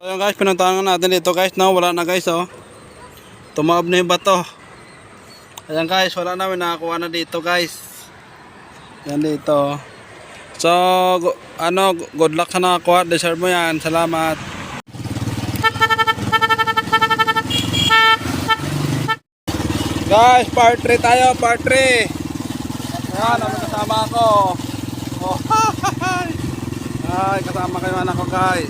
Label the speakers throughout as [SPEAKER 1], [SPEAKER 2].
[SPEAKER 1] Ayan guys, pinuntahan natin dito guys, no? Wala na guys, oh. Tumaob na yung bato. Ayan guys, wala na, may nakakuha na dito guys. Yan dito. So, good luck sa nakakuha. Deserve mo yan. Salamat. Guys, part 3 tayo, part 3. Ayan, may kasama ako. Oh, ay, kasama kayo anak ko guys.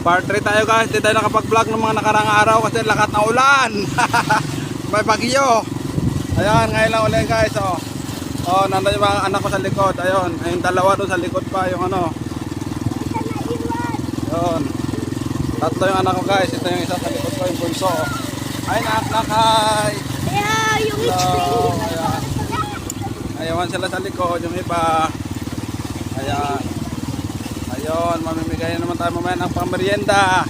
[SPEAKER 1] Part 3 tayo guys. Hindi tayo nakapag-vlog ng mga nakarang araw kasi lakat na ulan. May bagyo. Ayan, ngayon lang ulit guys. Oh, nandun yung mga anak ko sa likod. Ayun, yung dalawa doon sa likod pa. Yung ano. Ayun. Tatlo yung anak ko guys. Ito yung isa sa likod ko, yung bunso. Ay, nak, hi.
[SPEAKER 2] Yeah, yung
[SPEAKER 1] Hello. Ayan. Ayawan sila sa likod. Yung iba. Ayan. Ayun, mamimigay naman tayo mamaya ng pamerienda.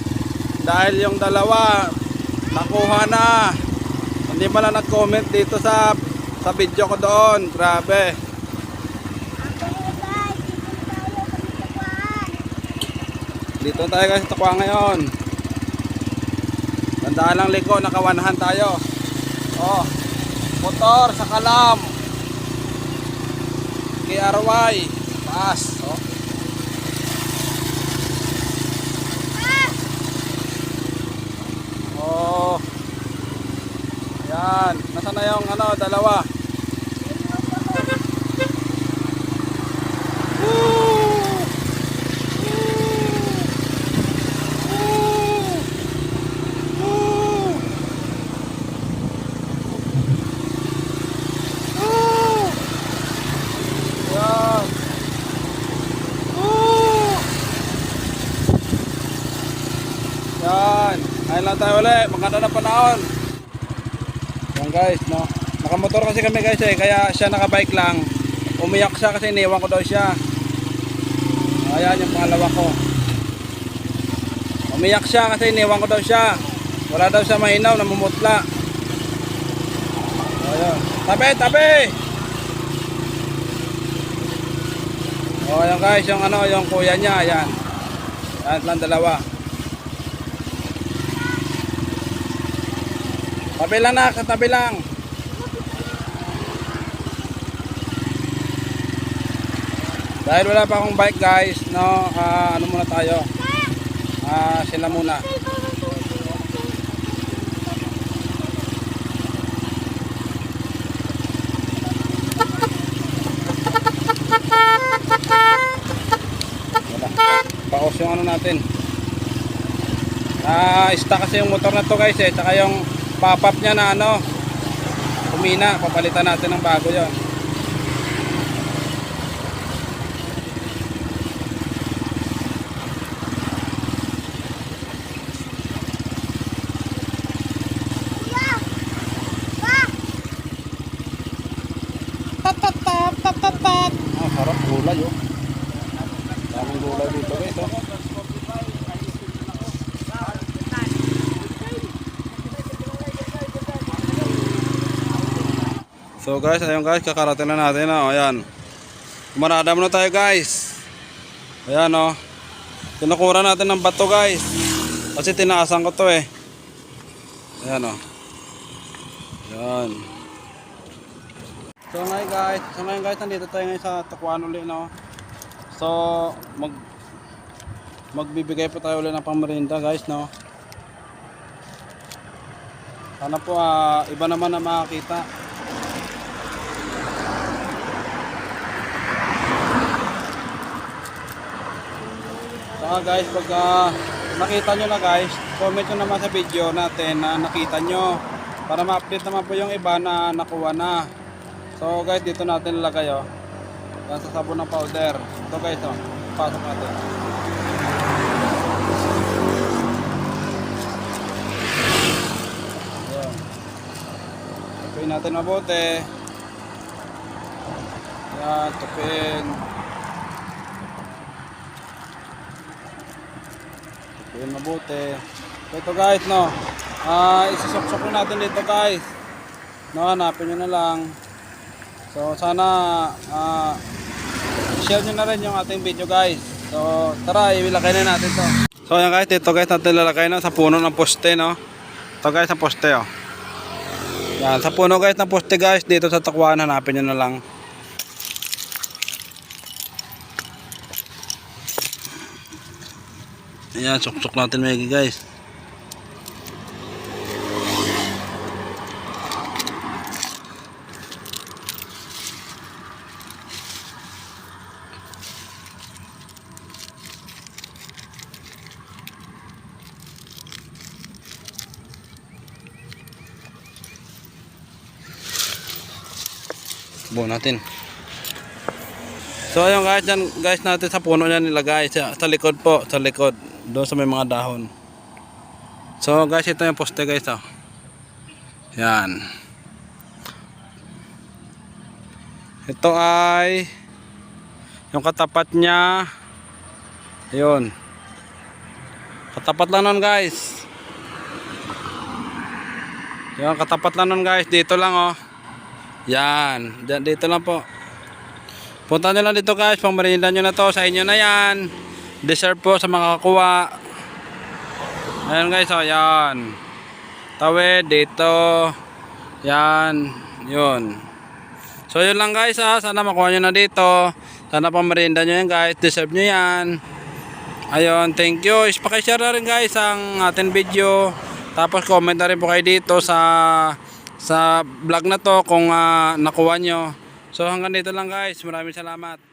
[SPEAKER 1] Dahil yung dalawa nakuha na. Hindi pala nag-comment dito sa video ko doon. Grabe. Dito tayo guys sa Takwa ngayon. Tandaan lang liko, nakawanahan tayo. Oh, motor sa Kalam. KRY. Taas. Oh. Oh. Yan. Nasaan na yung dalawa? Yan. Yan. Ayun lang tayo ulit. Maganda na panahon. Yan guys, no. Nakamotor kasi kami guys kaya siya nakabike lang. Umiyak siya kasi iniwan ko daw siya. Ayan yung pangalawa ko. Umiyak siya kasi iniwan ko daw siya. Wala daw siya mahinaw, namumutla. Ayan. Tabi, tabi! O ayan guys, yung kuya niya, ayan. Ayan lang dalawa. Tabi lang na, katabi lang. Dahil wala pa akong bike guys, no, ano muna tayo. Sila muna. Paos yung natin. Stuck kasi yung motor na to guys tsaka yung pop-up niya na kumina, papalitan natin ng bago yon. Sarap gulay oh. Daming gulay dito guys oh. So guys, ayun guys, kakarating na natin ayan. Kumarada muna tayo guys. Ayan oh. Tinukura natin ng bato guys. Kasi tinaasan ko to Ayan oh. Ayan. So ngayon guys, nandito tayo ngayon sa Takuan ulit no. So magbibigay po tayo ulit ng pamerinda guys no. Sana po iba naman na makakita. Saka guys, pag nakita nyo na guys, comment nyo naman sa video natin na nakita nyo para ma-update naman po yung iba na nakuha na. So guys, dito natin nilagay yan sa sabon ng powder. Ito guys pasok natin. Ayan. Tupin natin mabuti. Yan, tupin. Tupin mabuti. So ito guys no, isisok-sok natin dito guys. No, hanapin nyo na lang. So sana share nyo na rin yung ating video guys. So tara, ilagay na natin to. So ayan guys, dito guys natin lalagay no, sa puno ng poste no. Ito guys sa poste oh. Yan, sa puno guys ng poste guys, dito sa takwan hanapin nyo na lang. Ayan, suksok natin maigi guys. Buo natin. So ayun guys, dyan guys natin sa puno niya nilagay sa likod po, sa likod doon sa may mga dahon. So guys, ito yung poste guys oh. Yan. Ito ay yung katapat niya. Ayun. Katapat lang nun guys. Yung katapat lang nun guys, dito lang oh. Yan, dito lang po. Punta nyo lang dito guys, pang merienda nyo na to, sa inyo na yan. Dessert po sa mga kakuha. Ayan guys, oh, yan. Tawid, dito. Yan, yun. So yun lang guys, sana makuha nyo na dito. Sana pang merienda nyo yan guys, deserve nyo yan. Ayun, thank you. Pakishare na rin guys ang ating video. Tapos comment na rin po kayo dito sa vlog na to kung nakuha nyo. So hanggang dito lang guys, maraming salamat.